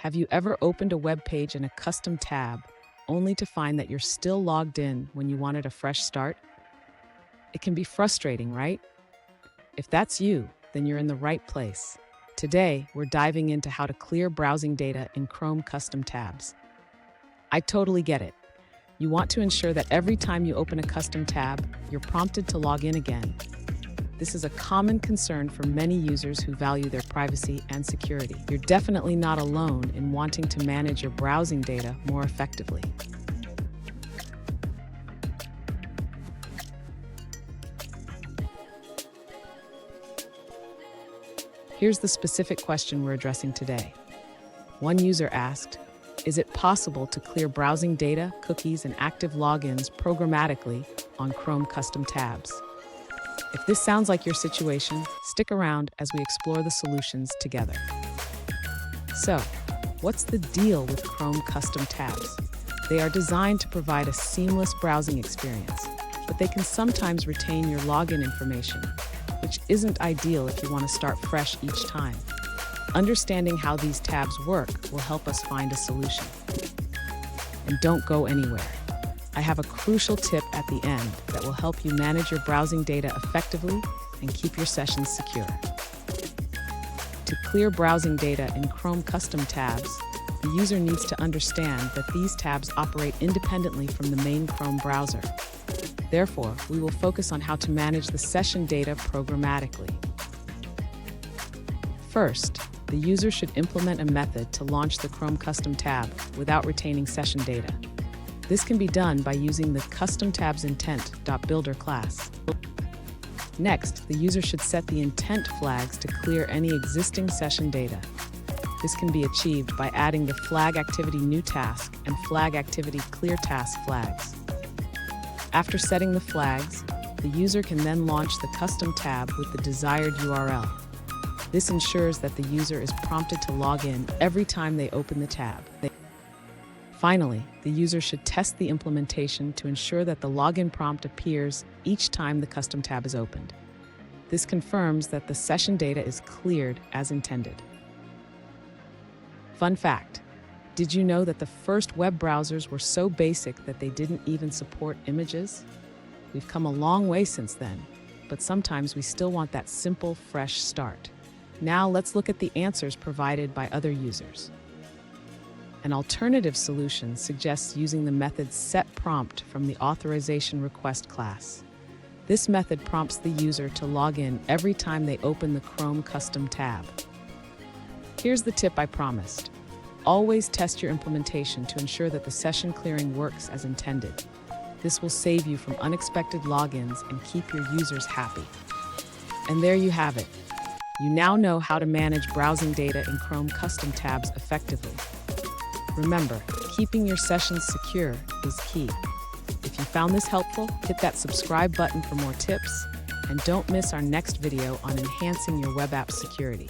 Have you ever opened a web page in a custom tab only to find that you're still logged in when you wanted a fresh start? It can be frustrating, right? If that's you, then you're in the right place. Today, we're diving into how to clear browsing data in Chrome custom tabs. I totally get it. You want to ensure that every time you open a custom tab, you're prompted to log in again. This is a common concern for many users who value their privacy and security. You're definitely not alone in wanting to manage your browsing data more effectively. Here's the specific question we're addressing today. One user asked, is it possible to clear browsing data, cookies, and active logins programmatically on Chrome custom tabs? If this sounds like your situation, stick around as we explore the solutions together. So, what's the deal with Chrome custom tabs? They are designed to provide a seamless browsing experience, but they can sometimes retain your login information, which isn't ideal if you want to start fresh each time. Understanding how these tabs work will help us find a solution. And don't go anywhere. I have a crucial tip at the end that will help you manage your browsing data effectively and keep your sessions secure. To clear browsing data in Chrome custom tabs, the user needs to understand that these tabs operate independently from the main Chrome browser. Therefore, we will focus on how to manage the session data programmatically. First, the user should implement a method to launch the Chrome custom tab without retaining session data. This can be done by using the custom tabs intent.builder class. Next, the user should set the intent flags to clear any existing session data. This can be achieved by adding the flag activity new task and flag activity clear task flags. After setting the flags, the user can then launch the custom tab with the desired URL. This ensures that the user is prompted to log in every time they open the tab. Finally, the user should test the implementation to ensure that the login prompt appears each time the custom tab is opened. This confirms that the session data is cleared as intended. Fun fact, did you know that the first web browsers were so basic that they didn't even support images? We've come a long way since then, but sometimes we still want that simple, fresh start. Now let's look at the answers provided by other users. An alternative solution suggests using the method setPrompt from the authorization request class. This method prompts the user to log in every time they open the Chrome custom tab. Here's the tip I promised. Always test your implementation to ensure that the session clearing works as intended. This will save you from unexpected logins and keep your users happy. And there you have it. You now know how to manage browsing data in Chrome custom tabs effectively. Remember, keeping your sessions secure is key. If you found this helpful, hit that subscribe button for more tips, and don't miss our next video on enhancing your web app security.